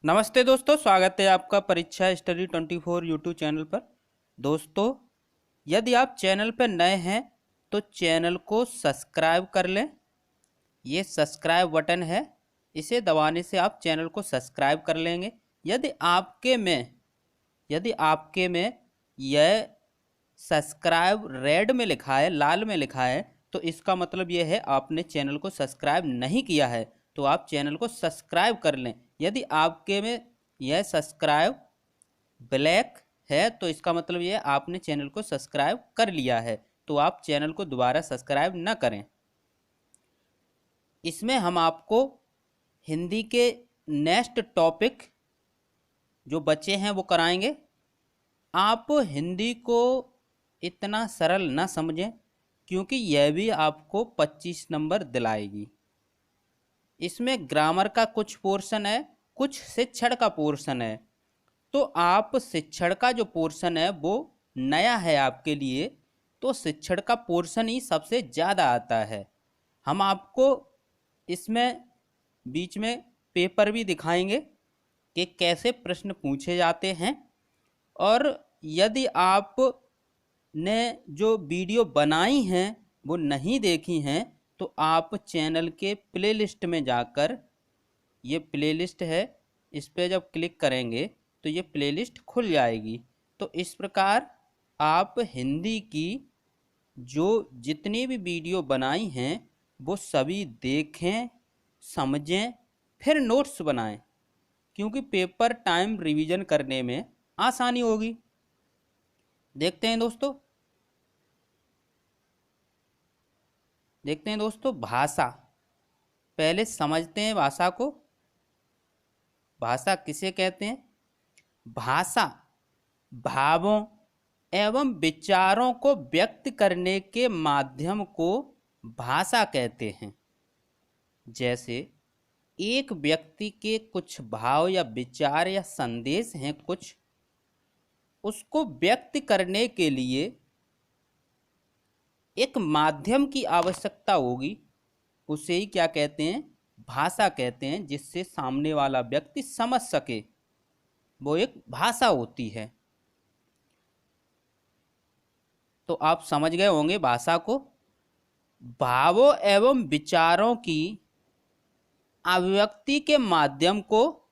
नमस्ते दोस्तों, स्वागत है आपका परीक्षा स्टडी 24 यूट्यूब चैनल पर। दोस्तों, यदि आप चैनल पर नए हैं तो चैनल को सब्सक्राइब कर लें। ये सब्सक्राइब बटन है, इसे दबाने से आप चैनल को सब्सक्राइब कर लेंगे। यदि आपके में यह सब्सक्राइब रेड में लिखा है, लाल में लिखा है, तो इसका मतलब यह है आपने चैनल को सब्सक्राइब नहीं किया है, तो आप चैनल को सब्सक्राइब कर लें। यदि आपके में यह सब्सक्राइब ब्लैक है तो इसका मतलब यह आपने चैनल को सब्सक्राइब कर लिया है, तो आप चैनल को दोबारा सब्सक्राइब न करें। इसमें हम आपको हिंदी के नेक्स्ट टॉपिक जो बचे हैं वो कराएंगे। आप हिंदी को इतना सरल ना समझें, क्योंकि यह भी आपको 25 नंबर दिलाएगी। इसमें ग्रामर का कुछ पोर्शन है, कुछ शिक्षण का पोर्शन है। तो आप शिक्षण का जो पोर्शन है वो नया है आपके लिए, तो शिक्षण का पोर्शन ही सबसे ज़्यादा आता है। हम आपको इसमें बीच में पेपर भी दिखाएंगे कि कैसे प्रश्न पूछे जाते हैं। और यदि आप ने जो वीडियो बनाई हैं वो नहीं देखी हैं तो आप चैनल के प्लेलिस्ट में जाकर, ये प्लेलिस्ट है, इस पर जब क्लिक करेंगे तो ये प्लेलिस्ट खुल जाएगी। तो इस प्रकार आप हिंदी की जो जितनी भी वीडियो बनाई हैं वो सभी देखें, समझें, फिर नोट्स बनाएं, क्योंकि पेपर टाइम रिवीजन करने में आसानी होगी। देखते हैं दोस्तों, भाषा। पहले समझते हैं भाषा को। भाषा किसे कहते हैं? भाषा भावों एवं विचारों को व्यक्त करने के माध्यम को भाषा कहते हैं। जैसे एक व्यक्ति के कुछ भाव या विचार या संदेश हैं कुछ, उसको व्यक्त करने के लिए एक माध्यम की आवश्यकता होगी, उसे ही क्या कहते हैं? भाषा कहते हैं, जिससे सामने वाला व्यक्ति समझ सके, वो एक भाषा होती है। तो आप समझ गए होंगे भाषा को। भावों एवं विचारों की अभिव्यक्ति के माध्यम को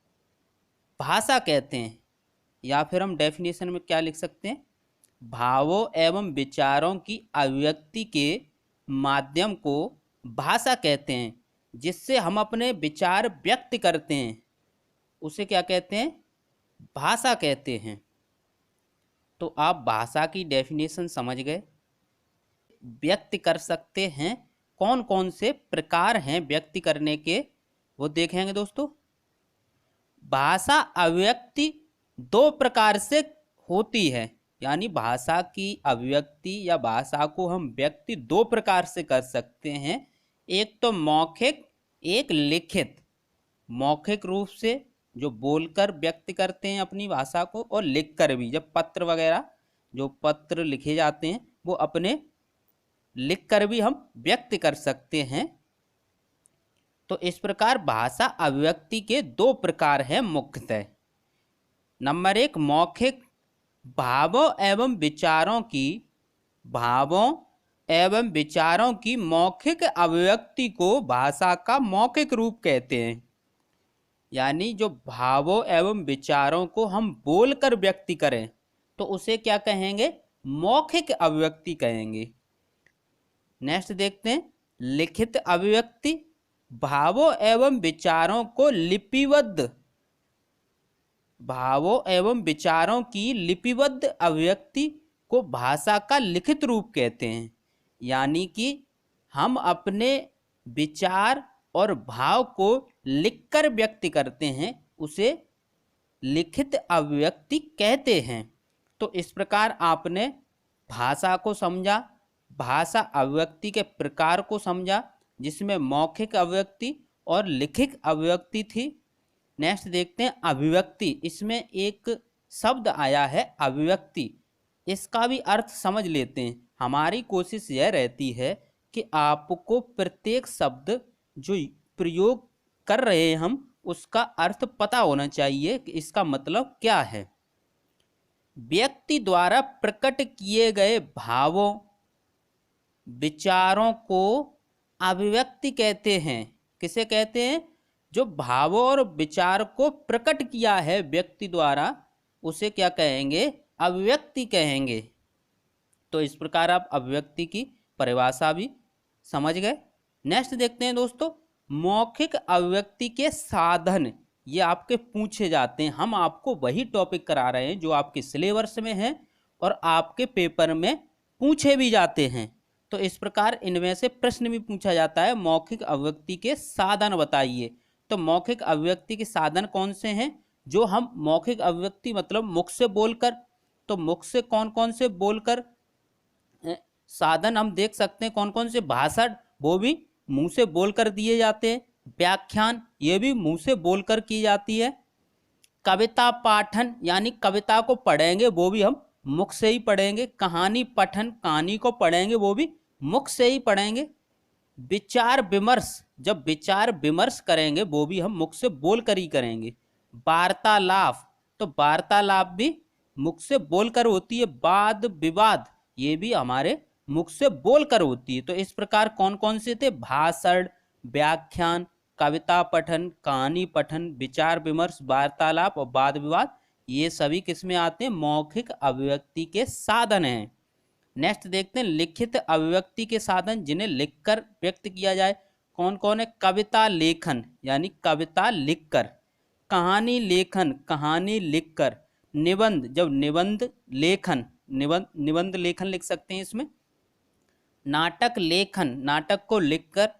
भाषा कहते हैं। या फिर हम डेफिनेशन में क्या लिख सकते हैं? भावों एवं विचारों की अभिव्यक्ति के माध्यम को भाषा कहते हैं, जिससे हम अपने विचार व्यक्त करते हैं, उसे क्या कहते हैं? भाषा कहते हैं। तो आप भाषा की डेफिनेशन समझ गए। व्यक्त कर सकते हैं, कौन कौन से प्रकार हैं व्यक्त करने के, वो देखेंगे दोस्तों। भाषा अभिव्यक्ति दो प्रकार से होती है, यानी भाषा की अभिव्यक्ति या भाषा को हम व्यक्ति दो प्रकार से कर सकते हैं। एक तो मौखिक, एक लिखित। मौखिक रूप से जो बोलकर व्यक्त करते हैं अपनी भाषा को, और लिखकर भी, जब पत्र वगैरह जो पत्र लिखे जाते हैं वो अपने लिखकर भी हम व्यक्त कर सकते हैं। तो इस प्रकार भाषा अभिव्यक्ति के दो प्रकार हैं मुख्यतः। नंबर एक, मौखिक। भावों एवं विचारों की मौखिक अभिव्यक्ति को भाषा का मौखिक रूप कहते हैं। यानी जो भावों एवं विचारों को हम बोलकर व्यक्त करें तो उसे क्या कहेंगे? मौखिक अभिव्यक्ति कहेंगे। नेक्स्ट देखते हैं, लिखित अभिव्यक्ति। भावों एवं विचारों की लिपिबद्ध अभिव्यक्ति को भाषा का लिखित रूप कहते हैं। यानी कि हम अपने विचार और भाव को लिखकर व्यक्त करते हैं, उसे लिखित अभिव्यक्ति कहते हैं। तो इस प्रकार आपने भाषा को समझा, भाषा अभिव्यक्ति के प्रकार को समझा, जिसमें मौखिक अभिव्यक्ति और लिखित अभिव्यक्ति थी। नेक्स्ट देखते हैं अभिव्यक्ति। इसमें एक शब्द आया है अभिव्यक्ति, इसका भी अर्थ समझ लेते हैं। हमारी कोशिश यह रहती है कि आपको प्रत्येक शब्द जो प्रयोग कर रहे हैं हम उसका अर्थ पता होना चाहिए कि इसका मतलब क्या है। व्यक्ति द्वारा प्रकट किए गए भावों विचारों को अभिव्यक्ति कहते हैं। किसे कहते हैं? जो भावों और विचार को प्रकट किया है व्यक्ति द्वारा, उसे क्या कहेंगे? अभिव्यक्ति कहेंगे। तो इस प्रकार आप अभिव्यक्ति की परिभाषा भी समझ गए। नेक्स्ट देखते हैं दोस्तों, मौखिक अभिव्यक्ति के साधन। ये आपके पूछे जाते हैं, हम आपको वही टॉपिक करा रहे हैं जो आपके सिलेबस में है और आपके पेपर में पूछे भी जाते हैं। तो इस प्रकार इनमें से प्रश्न भी पूछा जाता है, मौखिक अभिव्यक्ति के साधन बताइए। तो मौखिक अभिव्यक्ति के साधन कौन से हैं? जो हम मौखिक अभिव्यक्ति मतलब मुख से बोलकर, तो मुख से कौन कौन से बोलकर साधन हम देख सकते हैं, कौन कौन से? भाषण, वो भी मुंह से बोलकर दिए जाते हैं। व्याख्यान, ये भी मुंह से बोलकर की जाती है। कविता पाठन, यानी कविता को पढ़ेंगे वो भी हम मुख से ही पढ़ेंगे। कहानी पठन, कहानी को पढ़ेंगे वो भी मुख से ही पढ़ेंगे। विचार विमर्श, जब विचार विमर्श करेंगे वो भी हम मुख से बोलकर ही करेंगे। वार्तालाप, तो वार्तालाप भी मुख से बोलकर होती है। वाद विवाद, ये भी हमारे मुख से बोलकर होती है। तो इस प्रकार कौन कौन से थे? भाषण, व्याख्यान, कविता पठन, कहानी पठन, विचार विमर्श, वार्तालाप और वाद विवाद, ये सभी किस में आते हैं? मौखिक अभिव्यक्ति के साधन हैं। नेक्स्ट देखते हैं लिखित अभिव्यक्ति के साधन, जिन्हें लिखकर व्यक्त किया जाए। कौन कौन है? कविता लेखन, यानी कविता लिखकर। कहानी लेखन, कहानी लिखकर। निबंध, जब निबंध लेखन, निबंध लेखन लिख सकते हैं इसमें। नाटक लेखन, नाटक को लिखकर।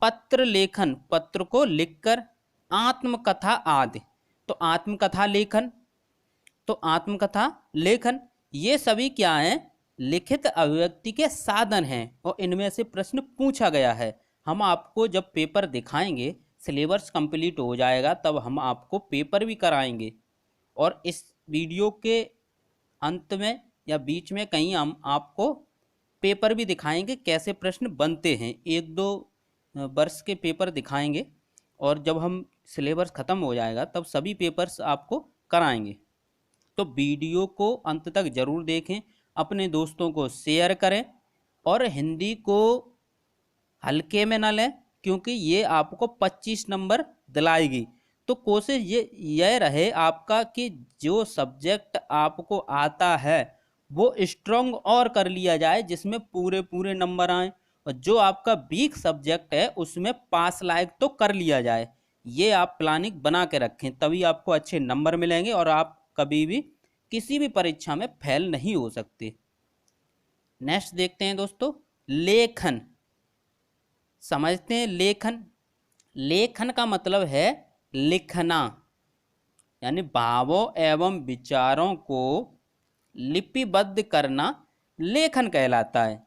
पत्र लेखन, पत्र को लिखकर। आत्मकथा आदि, तो आत्मकथा लेखन, तो आत्मकथा लेखन, ये सभी क्या हैं? लिखित अभिव्यक्ति के साधन हैं और इनमें से प्रश्न पूछा गया है। हम आपको जब पेपर दिखाएंगे, सिलेबस कंप्लीट हो जाएगा, तब हम आपको पेपर भी कराएंगे और इस वीडियो के अंत में या बीच में कहीं हम आपको पेपर भी दिखाएंगे, कैसे प्रश्न बनते हैं। 1-2 वर्ष के पेपर दिखाएंगे और जब हम सिलेबस ख़त्म हो जाएगा तब सभी पेपर्स आपको कराएंगे। तो वीडियो को अंत तक ज़रूर देखें, अपने दोस्तों को शेयर करें और हिंदी को हल्के में न लें, क्योंकि ये आपको 25 नंबर दिलाएगी। तो कोशिश यह रहे आपका कि जो सब्जेक्ट आपको आता है वो स्ट्रॉन्ग और कर लिया जाए, जिसमें पूरे पूरे नंबर आएँ, और जो आपका वीक सब्जेक्ट है उसमें पास लायक तो कर लिया जाए। ये आप प्लानिंग बना के रखें, तभी आपको अच्छे नंबर मिलेंगे और आप कभी भी किसी भी परीक्षा में फेल नहीं हो सकते। नेक्स्ट देखते हैं दोस्तों, लेखन। समझते हैं लेखन। लेखन का मतलब है लिखना, यानी भावों एवं विचारों को लिपिबद्ध करना लेखन कहलाता है।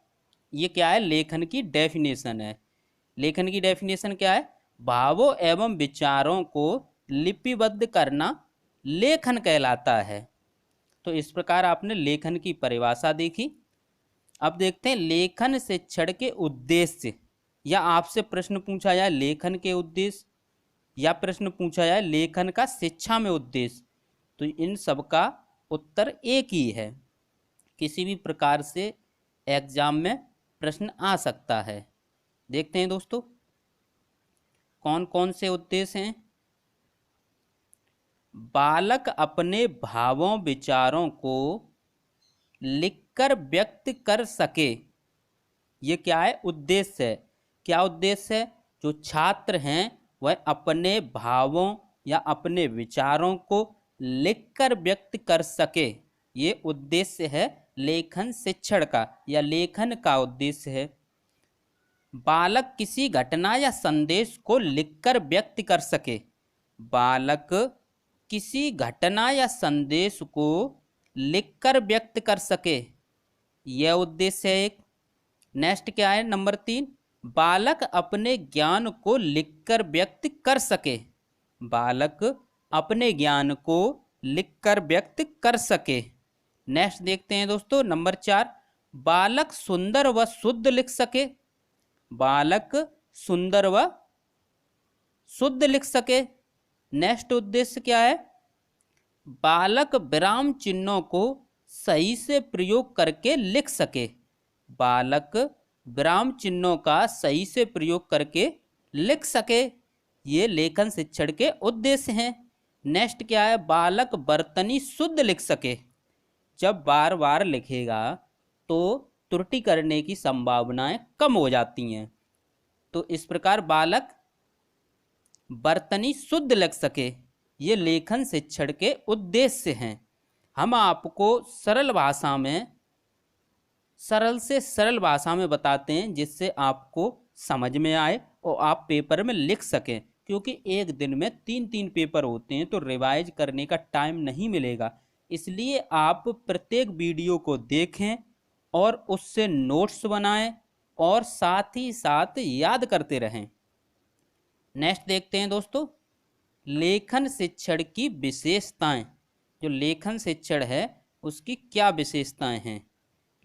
ये क्या है? लेखन की डेफिनेशन है। लेखन की डेफिनेशन क्या है? भावों एवं विचारों को लिपिबद्ध करना लेखन कहलाता है। तो इस प्रकार आपने लेखन की परिभाषा देखी। अब देखते हैं लेखन शिक्षण के उद्देश्य, या आपसे प्रश्न पूछा जाए लेखन के उद्देश्य, या प्रश्न पूछा जाए लेखन का शिक्षा में उद्देश्य, तो इन सब का उत्तर एक ही है। किसी भी प्रकार से एग्जाम में प्रश्न आ सकता है। देखते हैं दोस्तों कौन कौन से उद्देश्य हैं। बालक अपने भावों विचारों को लिखकर व्यक्त कर सके, ये क्या है? उद्देश्य है। क्या उद्देश्य है? जो छात्र हैं वह अपने भावों या अपने विचारों को लिखकर व्यक्त कर सके, ये उद्देश्य है लेखन शिक्षण का, या लेखन का उद्देश्य है। बालक किसी घटना या संदेश को लिखकर व्यक्त कर सके, बालक किसी घटना या संदेश को लिखकर व्यक्त कर सके, यह उद्देश्य है एक। नेक्स्ट क्या है? नंबर 3, बालक अपने ज्ञान को लिखकर व्यक्त कर सके, बालक अपने ज्ञान को लिखकर व्यक्त कर सके। नेक्स्ट देखते हैं दोस्तों नंबर 4, बालक सुंदर व शुद्ध लिख सके, बालक सुंदर व शुद्ध लिख सके। नेक्स्ट उद्देश्य क्या है? बालक विराम चिन्हों को सही से प्रयोग करके लिख सके। बालक विराम चिन्हों का सही से प्रयोग करके लिख सके, ये लेखन शिक्षण के उद्देश्य हैं। नेक्स्ट क्या है? बालक वर्तनी शुद्ध लिख सके। जब बार बार लिखेगा तो त्रुटि करने की संभावनाएं कम हो जाती हैं। तो इस प्रकार बालक वर्तनी शुद्ध लिख सके, ये लेखन शिक्षण के उद्देश्य हैं। हम आपको सरल भाषा में, सरल से सरल भाषा में बताते हैं जिससे आपको समझ में आए और आप पेपर में लिख सकें, क्योंकि एक दिन में 3-3 पेपर होते हैं तो रिवाइज करने का टाइम नहीं मिलेगा। इसलिए आप प्रत्येक वीडियो को देखें और उससे नोट्स बनाएं और साथ ही साथ याद करते रहें। नेक्स्ट देखते हैं दोस्तों, लेखन शिक्षण की विशेषताएं। जो लेखन शिक्षण है उसकी क्या विशेषताएं हैं?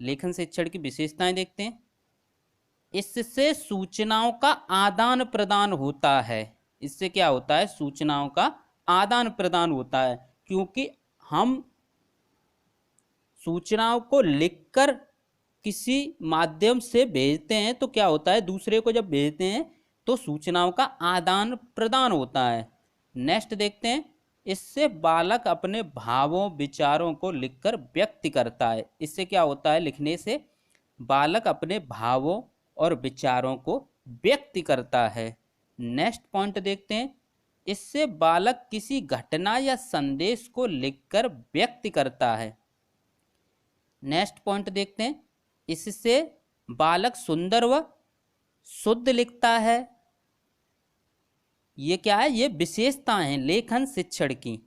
लेखन शिक्षण की विशेषताएं देखते हैं। इससे सूचनाओं का आदान प्रदान होता है। इससे क्या होता है? सूचनाओं का आदान प्रदान होता है, क्योंकि हम सूचनाओं को लिखकर किसी माध्यम से भेजते हैं तो क्या होता है? दूसरे को जब भेजते हैं तो सूचनाओं का आदान प्रदान होता है। नेक्स्ट देखते हैं, इससे बालक अपने भावों विचारों को लिखकर व्यक्त करता है। इससे क्या होता है? लिखने से बालक अपने भावों और विचारों को व्यक्त करता है। नेक्स्ट पॉइंट देखते हैं, इससे बालक किसी घटना या संदेश को लिखकर व्यक्त करता है। नेक्स्ट पॉइंट देखते हैं, इससे बालक सुंदर व शुद्ध लिखता है। ये क्या है? ये विशेषताएं हैं लेखन शिक्षण की।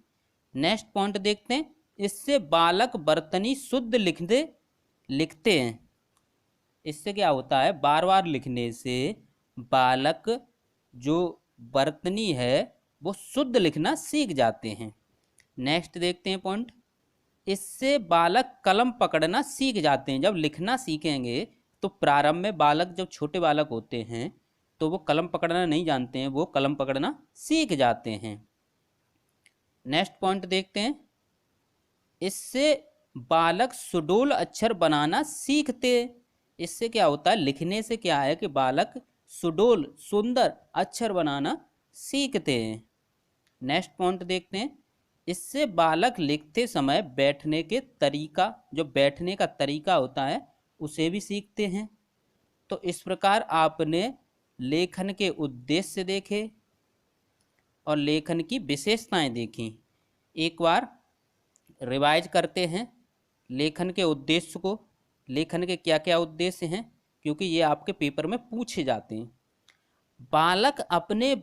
नेक्स्ट पॉइंट देखते हैं, इससे बालक वर्तनी शुद्ध लिखते हैं। इससे क्या होता है? बार बार लिखने से बालक जो वर्तनी है वो शुद्ध लिखना सीख जाते हैं। नेक्स्ट देखते हैं पॉइंट, इससे बालक कलम पकड़ना सीख जाते हैं। जब लिखना सीखेंगे तो प्रारंभ में बालक, जब छोटे बालक होते हैं तो वो कलम पकड़ना नहीं जानते हैं, वो कलम पकड़ना सीख जाते हैं। नेक्स्ट पॉइंट देखते हैं, इससे बालक सुडोल अक्षर बनाना सीखते। इससे क्या होता है? लिखने से क्या है कि बालक सुडोल सुंदर अक्षर बनाना सीखते हैं। नेक्स्ट पॉइंट देखते हैं, इससे बालक लिखते समय बैठने के तरीका, जो बैठने का तरीका होता है उसे भी सीखते हैं। तो इस प्रकार आपने लेखन के उद्देश्य देखे और लेखन की विशेषताएं देखी। एक बार रिवाइज करते हैं लेखन के उद्देश्य को, लेखन के क्या क्या उद्देश्य हैं, क्योंकि ये आपके पेपर में पूछे जाते हैं। बालक अपने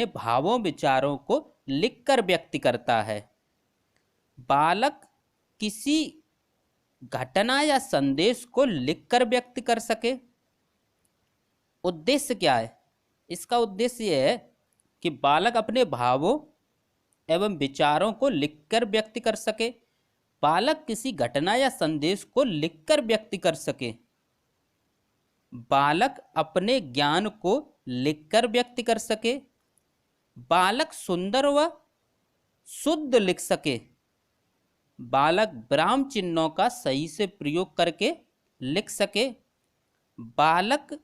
भावों विचारों को लिखकर व्यक्त करता है। बालक किसी घटना या संदेश को लिखकर व्यक्त कर सके। उद्देश्य क्या है? इसका उद्देश्य यह है कि बालक अपने भावों एवं विचारों को लिखकर व्यक्त कर सके। बालक किसी घटना या संदेश को लिखकर व्यक्त कर सके। बालक अपने ज्ञान को लिखकर व्यक्त कर सके। बालक सुंदर व शुद्ध लिख सके। बालक विराम चिन्हों का सही से प्रयोग करके लिख सके। बालक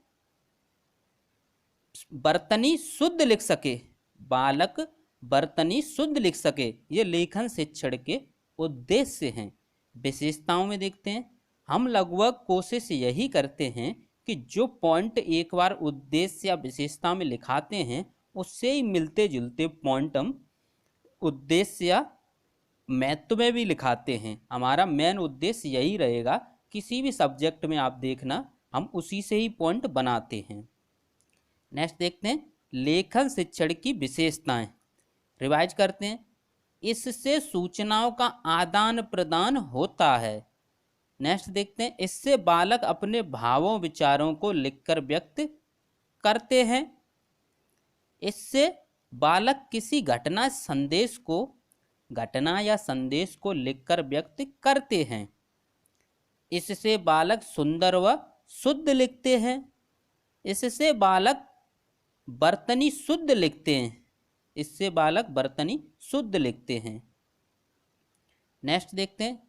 वर्तनी शुद्ध लिख सके। बालक वर्तनी शुद्ध लिख सके। ये लेखन शिक्षण के उद्देश्य हैं। विशेषताओं में देखते हैं, हम लगभग कोशिश यही करते हैं कि जो पॉइंट एक बार उद्देश्य या विशेषता में लिखाते हैं उससे ही मिलते जुलते पॉइंट हम उद्देश्य या महत्व में भी लिखाते हैं। हमारा मेन उद्देश्य यही रहेगा, किसी भी सब्जेक्ट में आप देखना हम उसी से ही पॉइंट बनाते हैं। नेक्स्ट देखते हैं, लेखन शिक्षण की विशेषताएं। रिवाइज करते हैं, इससे सूचनाओं का आदान प्रदान होता है। नेक्स्ट देखते हैं, इससे बालक अपने भावों विचारों को लिखकर व्यक्त करते हैं। इससे बालक किसी घटना या संदेश को लिखकर व्यक्त करते हैं। इससे बालक सुंदर व शुद्ध लिखते हैं। इससे बालक बर्तनी शुद्ध लिखते हैं। इससे बालक बर्तनी शुद्ध लिखते हैं। नेक्स्ट देखते हैं,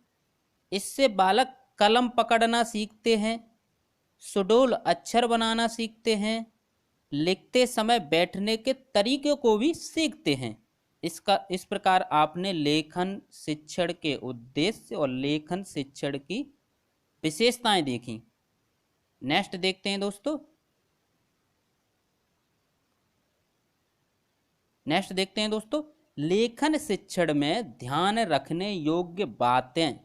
इससे बालक कलम पकड़ना सीखते हैं, सुडोल अक्षर बनाना सीखते हैं, लिखते समय बैठने के तरीके को भी सीखते हैं। इस प्रकार आपने लेखन शिक्षण के उद्देश्य और लेखन शिक्षण की विशेषताएं देखी। नेक्स्ट देखते हैं दोस्तों, लेखन शिक्षण में ध्यान रखने योग्य बातें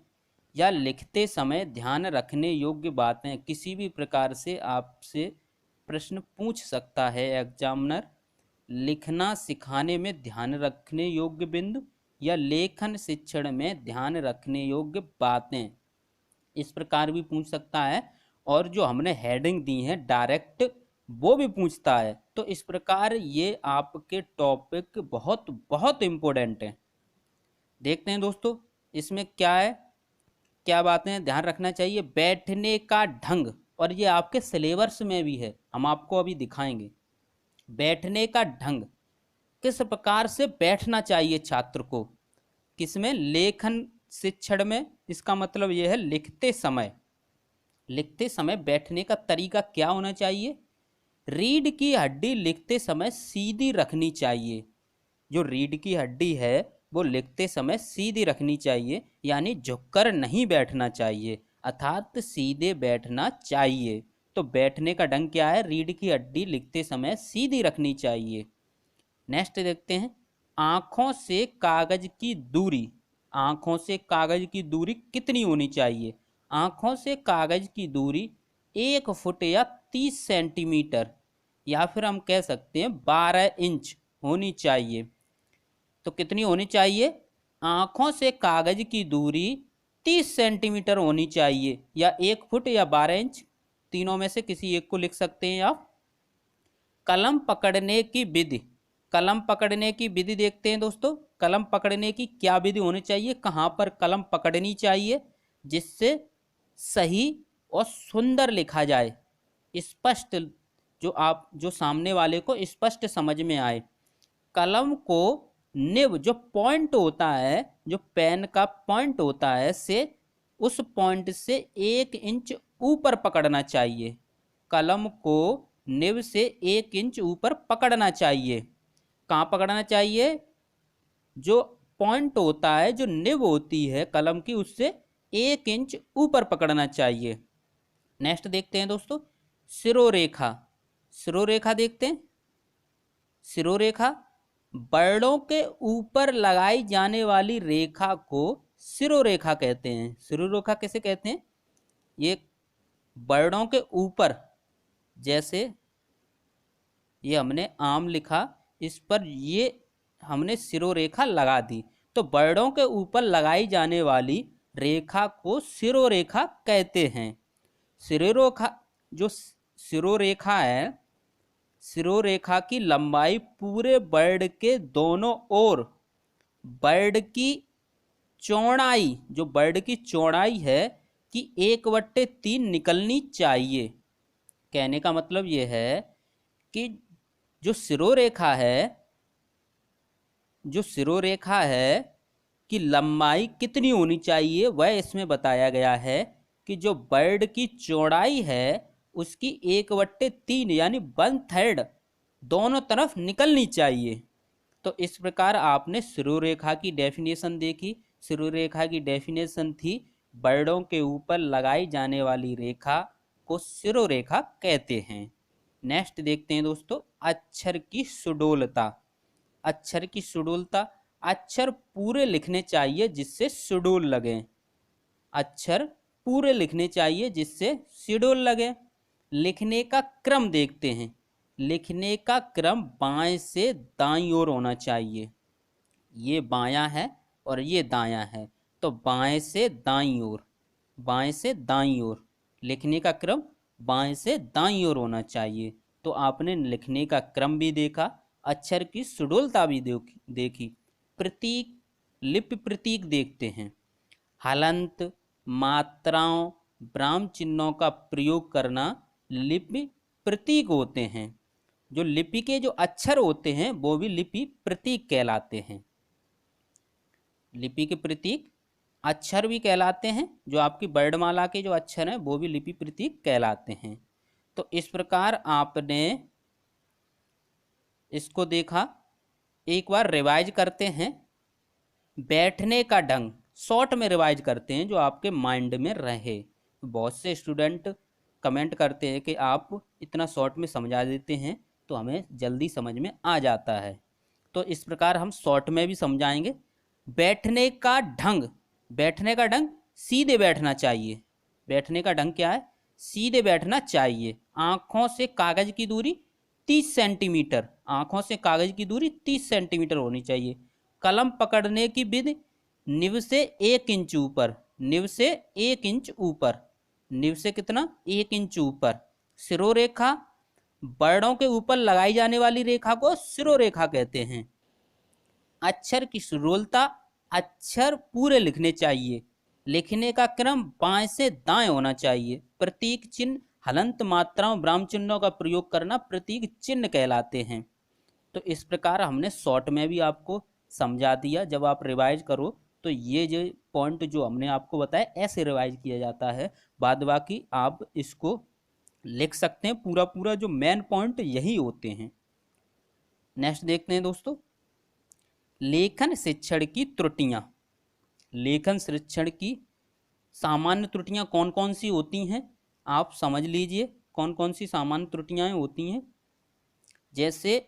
या लिखते समय ध्यान रखने योग्य बातें। किसी भी प्रकार से आपसे प्रश्न पूछ सकता है एग्जामिनर। लिखना सिखाने में ध्यान रखने योग्य बिंदु या लेखन शिक्षण में ध्यान रखने योग्य बातें, इस प्रकार भी पूछ सकता है। और जो हमने हेडिंग दी है डायरेक्ट, वो भी पूछता है। तो इस प्रकार ये आपके टॉपिक बहुत बहुत इम्पोर्टेंट हैं। देखते हैं दोस्तों इसमें क्या है, क्या बातें ध्यान रखना चाहिए। बैठने का ढंग, और ये आपके सिलेबस में भी है, हम आपको अभी दिखाएंगे। बैठने का ढंग, किस प्रकार से बैठना चाहिए छात्र को, किसमें, लेखन शिक्षण में। इसका मतलब यह है लिखते समय बैठने का तरीका क्या होना चाहिए। रीढ़ की हड्डी लिखते समय सीधी रखनी चाहिए। जो रीढ़ की हड्डी है वो लिखते समय सीधी रखनी चाहिए, यानी झुककर नहीं बैठना चाहिए, अर्थात सीधे बैठना चाहिए। तो बैठने का ढंग क्या है, रीढ़ की हड्डी लिखते समय सीधी रखनी चाहिए। नेक्स्ट देखते हैं, आँखों से कागज की दूरी। आँखों से कागज की दूरी कितनी होनी चाहिए। आँखों से कागज की दूरी 1 फुट या 30 सेंटीमीटर, या फिर हम कह सकते हैं 12 इंच होनी चाहिए। तो कितनी होनी चाहिए, आँखों से कागज की दूरी 30 सेंटीमीटर होनी चाहिए, या 1 फुट या 12 इंच, तीनों में से किसी एक को लिख सकते हैं आप। कलम पकड़ने की विधि। कलम पकड़ने की विधि देखते हैं दोस्तों। कलम पकड़ने की क्या विधि होनी चाहिए, कहाँ पर कलम पकड़नी चाहिए जिससे सही और सुंदर लिखा जाए, स्पष्ट, जो सामने वाले को स्पष्ट समझ में आए। कलम को निब, जो पॉइंट होता है, जो पेन का पॉइंट होता है, से उस पॉइंट से 1 इंच ऊपर पकड़ना चाहिए। कलम को निब से 1 इंच ऊपर पकड़ना चाहिए। कहाँ पकड़ना चाहिए, जो पॉइंट होता है, जो निब होती है कलम की, उससे 1 इंच ऊपर पकड़ना चाहिए। नेक्स्ट देखते हैं दोस्तों, सिरोरेखा। सिरोरेखा देखते हैं। सिरोरेखा, वर्णों के ऊपर लगाई जाने वाली रेखा को सिरोरेखा कहते हैं। सिरोरेखा किसे कहते हैं, ये वर्णों के ऊपर, जैसे ये हमने आम लिखा, इस पर ये हमने सिरोरेखा लगा दी, तो वर्णों के ऊपर लगाई जाने वाली रेखा को सिरोरेखा कहते हैं। सिरोरेखा, जो सिरोरेखा है, सिरोरेखा की लंबाई पूरे वर्ड के दोनों ओर वर्ड की चौड़ाई, जो वर्ड की चौड़ाई है कि 1/3 निकलनी चाहिए। कहने का मतलब ये है कि जो सिरोरेखा है, जो सिरोरेखा है की लंबाई कितनी होनी चाहिए, वह इसमें बताया गया है कि जो वर्ड की चौड़ाई है उसकी 1/3 यानी 1/3 दोनों तरफ निकलनी चाहिए। तो इस प्रकार आपने सिरोरेखा की डेफिनेशन देखी। सिरोरेखा की डेफिनेशन थी, वर्डों के ऊपर लगाई जाने वाली रेखा को सिरोरेखा कहते हैं। नेक्स्ट देखते हैं दोस्तों, अक्षर की सुडोलता। अक्षर की सुडोलता, अक्षर पूरे लिखने चाहिए जिससे सुडोल लगे। अक्षर पूरे लिखने चाहिए जिससे सुडोल लगे। लिखने का क्रम देखते हैं। लिखने का क्रम बाएं से दाईं ओर होना चाहिए। ये बायां है और ये दायां है, तो बाएं से दाईं ओर, बाएं से दाईं ओर लिखने का क्रम बाएं से दाईं ओर होना चाहिए। तो आपने लिखने का क्रम भी देखा, अक्षर की सुडोलता भी देखी। प्रतीक, लिपि प्रतीक देखते हैं। हलंत, मात्राओं, विराम चिन्हों का प्रयोग करना लिपि प्रतीक होते हैं। जो लिपि के जो अक्षर होते हैं वो भी लिपि प्रतीक कहलाते हैं। लिपि के प्रतीक अक्षर भी कहलाते हैं, जो आपकी वर्णमाला के जो अक्षर हैं वो भी लिपि प्रतीक कहलाते हैं। तो इस प्रकार आपने इसको देखा। एक बार रिवाइज करते हैं। बैठने का ढंग शॉर्ट में रिवाइज करते हैं जो आपके माइंड में रहे। बहुत से स्टूडेंट कमेंट करते हैं कि आप इतना शॉर्ट में समझा देते हैं तो हमें जल्दी समझ में आ जाता है। तो इस प्रकार हम शॉर्ट में भी समझाएंगे। बैठने का ढंग, बैठने का ढंग सीधे बैठना चाहिए। बैठने का ढंग क्या है? सीधे बैठना चाहिए। आँखों से कागज की दूरी 30 सेंटीमीटर, आँखों से कागज की दूरी 30 सेंटीमीटर होनी चाहिए। कलम पकड़ने की विधि निव से 1 इंच ऊपर, निव से 1 इंच ऊपर, निव से कितना? 1 इंच ऊपर। सिरोरेखा, वर्णों के ऊपर लगाई जाने वाली रेखा को सिरोरेखा कहते हैं। अक्षर की सुरोलता, अक्षर पूरे लिखने चाहिए। लिखने का क्रम बाएं से दाएं होना चाहिए। प्रतीक चिन्ह, हलंत मात्राओं, विराम चिन्हों का प्रयोग करना प्रतीक चिन्ह कहलाते हैं। तो इस प्रकार हमने शॉर्ट में भी आपको समझा दिया। जब आप रिवाइज करो तो ये जो पॉइंट जो हमने आपको बताया ऐसे रिवाइज किया जाता है। बाद बाकी आप इसको लिख सकते हैं। पूरा पूरा जो मेन पॉइंट यही होते हैं। नेक्स्ट देखते हैं दोस्तों, लेखन शिक्षण की त्रुटियां। लेखन शिक्षण की सामान्य त्रुटियां कौन कौन सी होती हैं आप समझ लीजिए। कौन कौन सी सामान्य त्रुटियां होती हैं? जैसे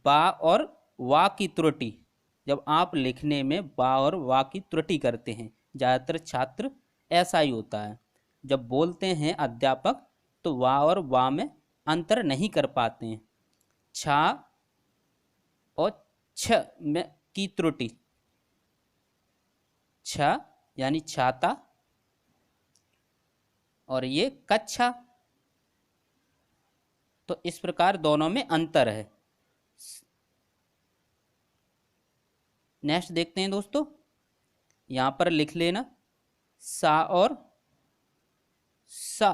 बा और वा की त्रुटि। जब आप लिखने में बा और वा की त्रुटि करते हैं, ज़्यादातर छात्र ऐसा ही होता है। जब बोलते हैं अध्यापक तो वा और वा में अंतर नहीं कर पाते हैं। छा और छ में की त्रुटि, छ यानी छाता और ये कक्षा। तो इस प्रकार दोनों में अंतर है। नेक्स्ट देखते हैं दोस्तों, यहां पर लिख लेना सा और सा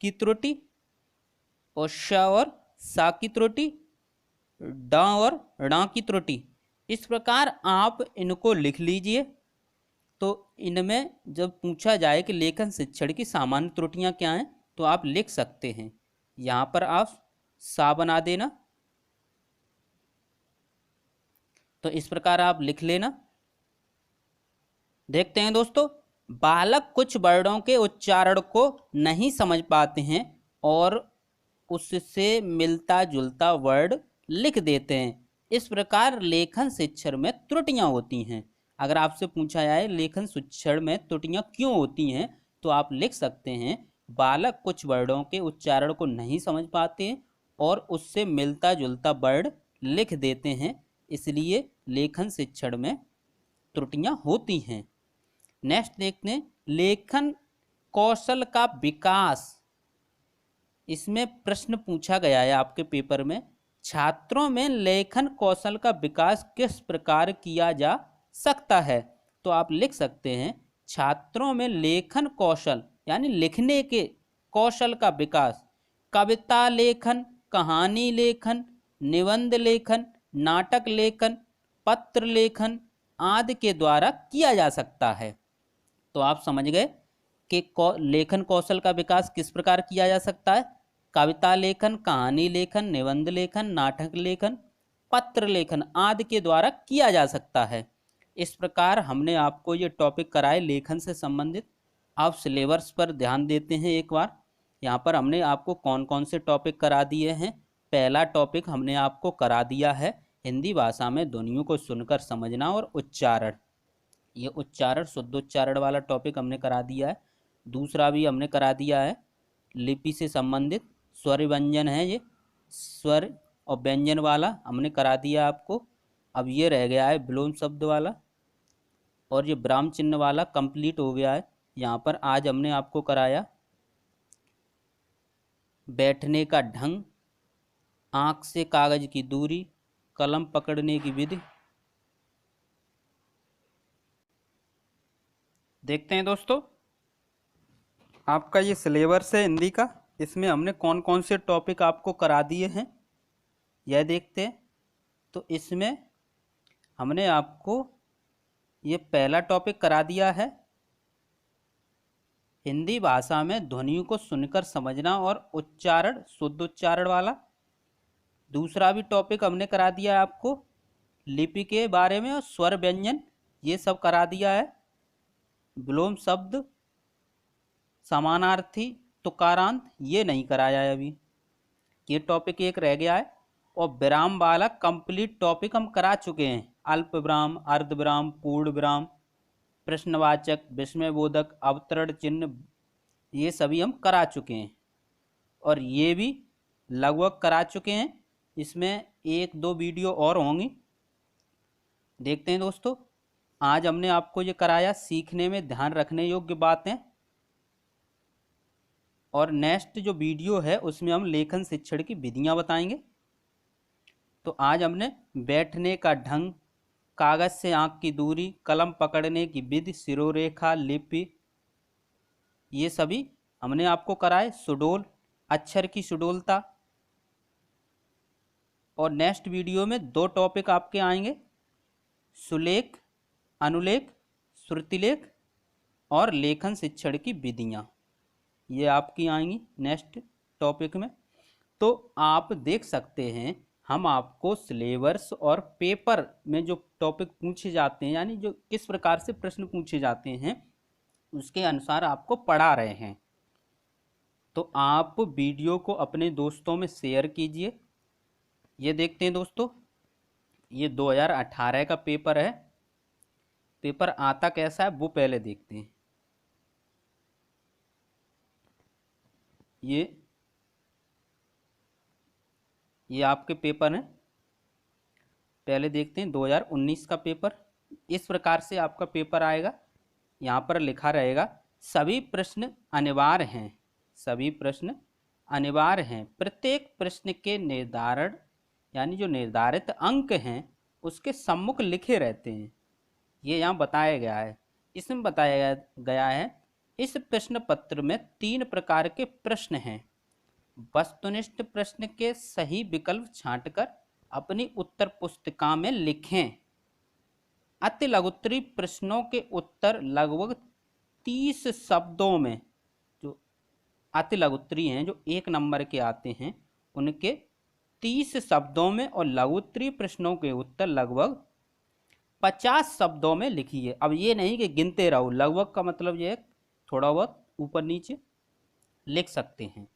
की त्रुटि और श और सा की त्रुटि, डा और णा की त्रुटि। इस प्रकार आप इनको लिख लीजिए। तो इनमें जब पूछा जाए कि लेखन शिक्षण की सामान्य त्रुटियां क्या हैं तो आप लिख सकते हैं। यहां पर आप सा बना देना। तो इस प्रकार आप लिख लेना। देखते हैं दोस्तों, बालक कुछ वर्णों के उच्चारण को नहीं समझ पाते हैं और उससे मिलता जुलता वर्ड लिख देते हैं। इस प्रकार लेखन शिक्षण में त्रुटियां होती हैं। अगर आपसे पूछा जाए लेखन शिक्षण में त्रुटियां क्यों होती हैं तो आप लिख सकते हैं बालक कुछ वर्णों के उच्चारण को नहीं समझ पाते हैं और उससे मिलता जुलता वर्ड लिख देते हैं, इसलिए लेखन शिक्षण में त्रुटियां होती हैं। नेक्स्ट देखते हैं, लेखन कौशल का विकास। इसमें प्रश्न पूछा गया है आपके पेपर में, छात्रों में लेखन कौशल का विकास किस प्रकार किया जा सकता है? तो आप लिख सकते हैं छात्रों में लेखन कौशल यानी लिखने के कौशल का विकास कविता लेखन, कहानी लेखन, निबंध लेखन, नाटक लेखन, पत्र लेखन आदि के द्वारा किया जा सकता है। तो आप समझ गए कि लेखन कौशल का विकास किस प्रकार किया जा सकता है। कविता लेखन, कहानी लेखन, निबंध लेखन, नाटक लेखन, पत्र लेखन आदि के द्वारा किया जा सकता है। इस प्रकार हमने आपको ये टॉपिक कराए लेखन से संबंधित। आप सिलेबस पर ध्यान देते हैं एक बार। यहाँ पर हमने आपको कौन कौन से टॉपिक करा दिए हैं। पहला टॉपिक हमने आपको करा दिया है हिंदी भाषा में ध्वनियों को सुनकर समझना और उच्चारण। ये उच्चारण, शुद्ध उच्चारण वाला टॉपिक हमने करा दिया है। दूसरा भी हमने करा दिया है लिपि से संबंधित स्वर व्यंजन है, ये स्वर और व्यंजन वाला हमने करा दिया आपको। अब ये रह गया है विलोम शब्द वाला और ये विराम चिन्ह वाला कंप्लीट हो गया है। यहाँ पर आज हमने आपको कराया बैठने का ढंग, आँख से कागज की दूरी, कलम पकड़ने की विधि। देखते हैं दोस्तों, आपका ये सिलेबस है हिंदी का। इसमें हमने कौन कौन से टॉपिक आपको करा दिए हैं यह देखते हैं। तो इसमें हमने आपको ये पहला टॉपिक करा दिया है, हिंदी भाषा में ध्वनियों को सुनकर समझना और उच्चारण, शुद्ध उच्चारण वाला। दूसरा भी टॉपिक हमने करा दिया है आपको लिपि के बारे में और स्वर व्यंजन, ये सब करा दिया है। विलोम शब्द, समानार्थी, तुकारांत, ये नहीं कराया है अभी, ये टॉपिक एक रह गया है। और विराम वाला कंप्लीट टॉपिक हम करा चुके हैं, अल्प विराम, अर्ध विराम, पूर्ण विराम, प्रश्नवाचक, विस्मयबोधक, अवतरण चिन्ह, ये सभी हम करा चुके हैं। और ये भी लगभग करा चुके हैं, इसमें एक दो वीडियो और होंगी, देखते हैं दोस्तों। आज हमने आपको ये कराया सीखने में ध्यान रखने योग्य बातें, और नेक्स्ट जो वीडियो है उसमें हम लेखन शिक्षण की विधियां बताएंगे। तो आज हमने बैठने का ढंग, कागज से आंख की दूरी, कलम पकड़ने की विधि, शिरोरेखा, लिपि, ये सभी हमने आपको कराए। सुडोल, अक्षर की सुडोलता। और नेक्स्ट वीडियो में दो टॉपिक आपके आएंगे, सुलेख, अनुलेख, श्रुतिलेख और लेखन शिक्षण की विधियां, ये आपकी आएंगी नेक्स्ट टॉपिक में। तो आप देख सकते हैं हम आपको सिलेबस और पेपर में जो टॉपिक पूछे जाते हैं, यानी जो किस प्रकार से प्रश्न पूछे जाते हैं, उसके अनुसार आपको पढ़ा रहे हैं। तो आप वीडियो को अपने दोस्तों में शेयर कीजिए। ये देखते हैं दोस्तों, ये 2018 का पेपर है। पेपर आता कैसा है वो पहले देखते हैं। ये आपके पेपर हैं, पहले देखते हैं 2019 का पेपर। इस प्रकार से आपका पेपर आएगा। यहाँ पर लिखा रहेगा सभी प्रश्न अनिवार्य हैं, सभी प्रश्न अनिवार्य हैं। प्रत्येक प्रश्न के निर्धारण, यानी जो निर्धारित अंक हैं उसके सम्मुख लिखे रहते हैं, ये यहाँ बताया गया है। इसमें बताया गया है इस प्रश्न पत्र में 3 प्रकार के प्रश्न हैं। वस्तुनिष्ठ प्रश्न के सही विकल्प छांटकर अपनी उत्तर पुस्तिका में लिखें। अति लघुत्तरी प्रश्नों के उत्तर लगभग 30 शब्दों में, जो अति लघुत्तरी हैं जो 1 नंबर के आते हैं उनके 30 शब्दों में, और लघुत्तरी प्रश्नों के उत्तर लगभग 50 शब्दों में लिखिए। अब ये नहीं कि गिनते रहो, लगभग का मतलब ये थोड़ा बहुत ऊपर नीचे लिख सकते हैं।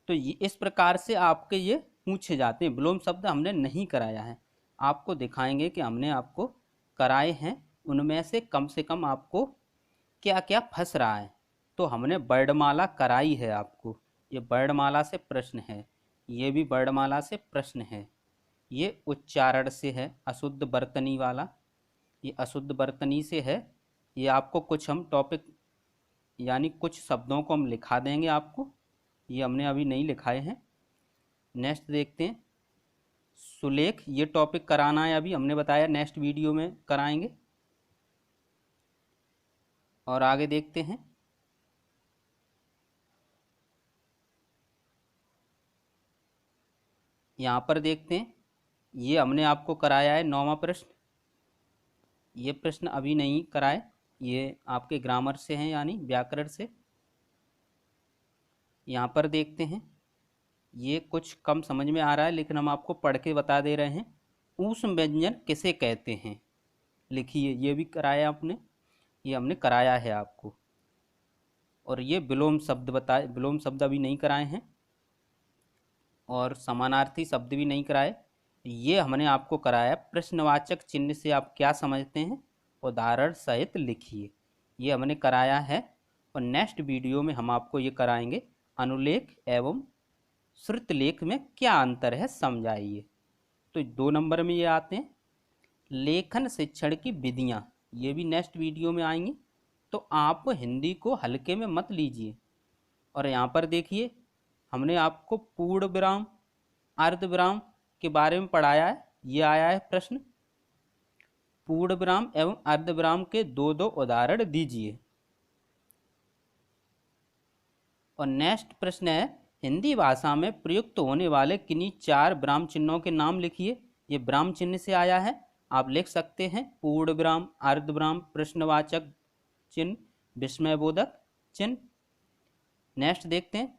तो ये इस प्रकार से आपके ये पूछे जाते हैं। विलोम शब्द हमने नहीं कराया है, आपको दिखाएंगे कि हमने आपको कराए हैं, उनमें से कम आपको क्या क्या फंस रहा है। तो हमने वर्णमाला कराई है आपको, ये वर्णमाला से प्रश्न है, ये भी वर्णमाला से प्रश्न है। ये उच्चारण से है, अशुद्ध वर्तनी वाला, ये अशुद्ध वर्तनी से है। ये आपको कुछ हम टॉपिक, यानी कुछ शब्दों को हम लिखा देंगे आपको, ये हमने अभी नहीं लिखाए हैं। नेक्स्ट देखते हैं सुलेख, ये टॉपिक कराना है, अभी हमने बताया नेक्स्ट वीडियो में कराएंगे। और आगे देखते हैं यहाँ पर देखते हैं, ये हमने आपको कराया है 9वां प्रश्न। ये प्रश्न अभी नहीं कराए, ये आपके ग्रामर से हैं, यानी व्याकरण से। यहाँ पर देखते हैं, ये कुछ कम समझ में आ रहा है लेकिन हम आपको पढ़ के बता दे रहे हैं। ऊष्म व्यंजन किसे कहते हैं, लिखिए, ये भी कराया आपने, ये हमने कराया है आपको। और ये विलोम शब्द बताए, विलोम शब्द अभी नहीं कराए हैं, और समानार्थी शब्द भी नहीं कराए। ये हमने आपको कराया प्रश्नवाचक चिन्ह से आप क्या समझते हैं, उदाहरण सहित लिखिए, ये हमने कराया है। और नेक्स्ट वीडियो में हम आपको ये कराएंगे अनुलेख एवं श्रुतलेख में क्या अंतर है समझाइए। तो 2 नंबर में ये आते हैं लेखन शिक्षण की विधियाँ, ये भी नेक्स्ट वीडियो में आएंगी। तो आप हिंदी को हल्के में मत लीजिए। और यहाँ पर देखिए हमने आपको पूर्ण विराम, अर्ध विराम के बारे में पढ़ाया है। ये आया है प्रश्न, पूर्ण विराम एवं अर्ध विराम के 2 उदाहरण दीजिए। और नेक्स्ट प्रश्न है हिंदी भाषा में प्रयुक्त होने वाले किन्हीं 4 विराम चिन्हों के नाम लिखिए। ये विराम चिन्ह से आया है, आप लिख सकते हैं पूर्ण विराम, अर्ध विराम, प्रश्नवाचक चिन्ह, विस्मयबोधक चिन्ह। नेक्स्ट देखते हैं,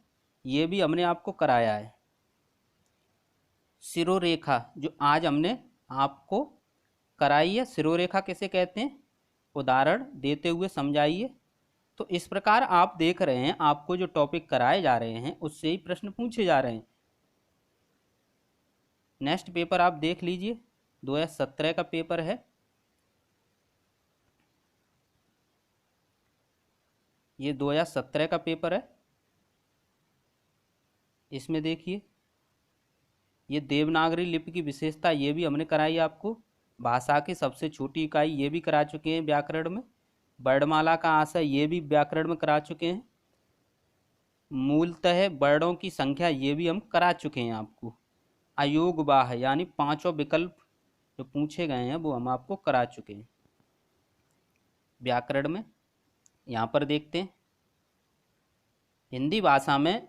ये भी हमने आपको कराया है। सिरोरेखा जो आज हमने आपको कराई है, सिरोरेखा किसे कहते हैं, उदाहरण देते हुए समझाइए। तो इस प्रकार आप देख रहे हैं, आपको जो टॉपिक कराए जा रहे हैं उससे ही प्रश्न पूछे जा रहे हैं। नेक्स्ट पेपर आप देख लीजिए, 2017 का पेपर है। ये 2017 का पेपर है। इसमें देखिए, ये देवनागरी लिपि की विशेषता ये भी हमने कराई आपको। भाषा की सबसे छोटी इकाई ये भी करा चुके हैं व्याकरण में। वर्णमाला का आशय ये भी व्याकरण में करा चुके हैं। मूलतः वर्णों की संख्या ये भी हम करा चुके हैं आपको। अयोगवाह यानी 5 विकल्प जो पूछे गए हैं वो हम आपको करा चुके हैं व्याकरण में। यहाँ पर देखते हैं, हिंदी भाषा में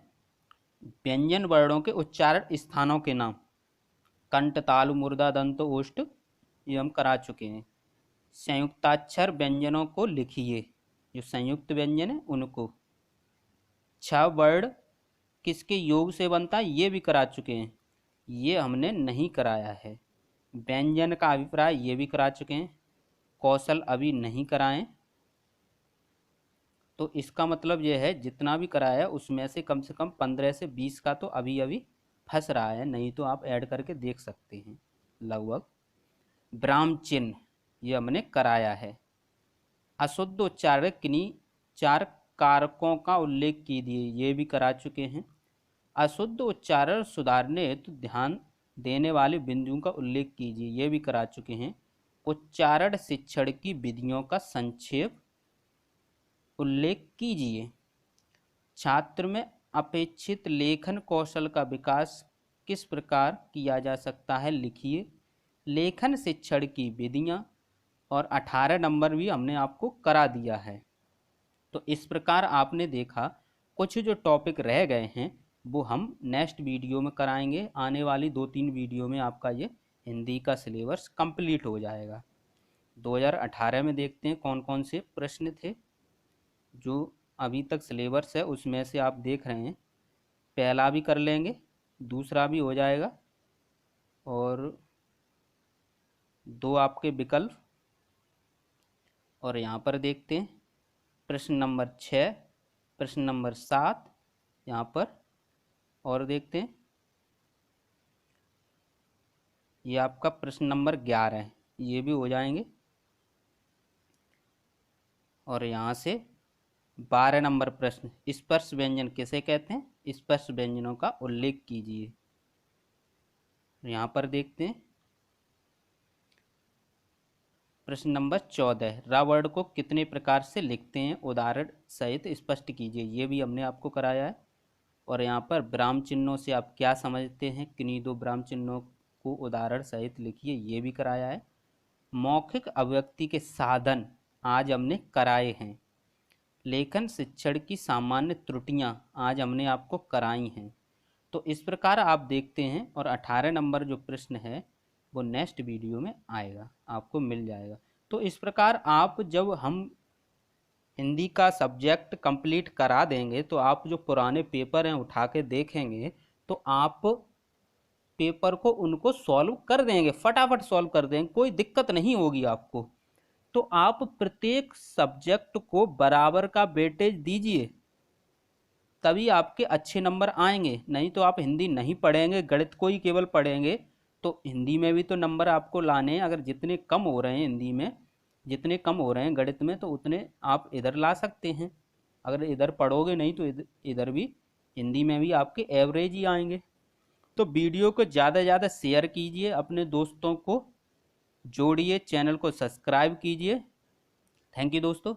व्यंजन वर्णों के उच्चारण स्थानों के नाम, कंठ, तालु, मूर्धा, दंत, ओष्ठ, ये हम करा चुके हैं। संयुक्ताक्षर व्यंजनों को लिखिए, जो संयुक्त व्यंजन है उनको। 6 वर्ण किसके योग से बनता है ये भी करा चुके हैं, ये हमने नहीं कराया है। व्यंजन का अभिप्राय ये भी करा चुके हैं। कौशल अभी नहीं कराएं। तो इसका मतलब यह है जितना भी कराया है उसमें से कम 15 से 20 का तो अभी अभी फंस रहा है, नहीं तो आप ऐड करके देख सकते हैं लगभग। विराम चिन्ह ये हमने कराया है। अशुद्ध उच्चारण किन्हीं 4 कारकों का उल्लेख कीजिए, ये भी करा चुके हैं। अशुद्ध उच्चारण सुधारने हेतु ध्यान देने वाले बिंदुओं का उल्लेख कीजिए, ये भी करा चुके हैं। उच्चारण शिक्षण की विधियों का संक्षेप उल्लेख कीजिए। छात्र में अपेक्षित लेखन कौशल का विकास किस प्रकार किया जा सकता है लिखिए। लेखन शिक्षण की विधियां, और 18 नंबर भी हमने आपको करा दिया है। तो इस प्रकार आपने देखा, कुछ जो टॉपिक रह गए हैं वो हम नेक्स्ट वीडियो में कराएंगे। आने वाली 2-3 वीडियो में आपका ये हिंदी का सिलेबस कंप्लीट हो जाएगा। 2018 में देखते हैं कौन कौन से प्रश्न थे जो अभी तक सिलेबस है उसमें से आप देख रहे हैं। पहला भी कर लेंगे, दूसरा भी हो जाएगा, और 2 आपके विकल्प। और यहाँ पर देखते हैं प्रश्न नंबर 6, प्रश्न नंबर 7 यहाँ पर, और देखते हैं ये आपका प्रश्न नंबर 11 है, ये भी हो जाएंगे। और यहाँ से 12 नंबर प्रश्न, स्पर्श व्यंजन किसे कहते हैं, स्पर्श व्यंजनों का उल्लेख कीजिए। यहाँ पर देखते हैं प्रश्न नंबर 14, र वर्ण को कितने प्रकार से लिखते हैं, उदाहरण सहित स्पष्ट कीजिए, ये भी हमने आपको कराया है। और यहाँ पर विराम चिन्हों से आप क्या समझते हैं, किन्हीं 2 विराम चिन्हों को उदाहरण सहित लिखिए, ये भी कराया है। मौखिक अभिव्यक्ति के साधन आज हमने कराए हैं। लेखन शिक्षण की सामान्य त्रुटियां आज हमने आपको कराई हैं। तो इस प्रकार आप देखते हैं, और 18 नंबर जो प्रश्न है वो नेक्स्ट वीडियो में आएगा, आपको मिल जाएगा। तो इस प्रकार आप जब हम हिंदी का सब्जेक्ट कंप्लीट करा देंगे तो आप जो पुराने पेपर हैं उठा के देखेंगे तो आप पेपर को उनको सॉल्व कर देंगे, फटाफट सॉल्व कर देंगे, कोई दिक्कत नहीं होगी आपको। तो आप प्रत्येक सब्जेक्ट को बराबर का वेटेज दीजिए, तभी आपके अच्छे नंबर आएंगे। नहीं तो आप हिंदी नहीं पढ़ेंगे, गणित को ही केवल पढ़ेंगे, तो हिंदी में भी तो नंबर आपको लाने हैं। अगर जितने कम हो रहे हैं हिंदी में, जितने कम हो रहे हैं गणित में, तो उतने आप इधर ला सकते हैं। अगर इधर पढ़ोगे नहीं तो इधर भी हिंदी में भी आपके एवरेज ही आएंगे। तो वीडियो को ज़्यादा से ज़्यादा शेयर कीजिए, अपने दोस्तों को जोड़िए, चैनल को सब्सक्राइब कीजिए। थैंक यू दोस्तों।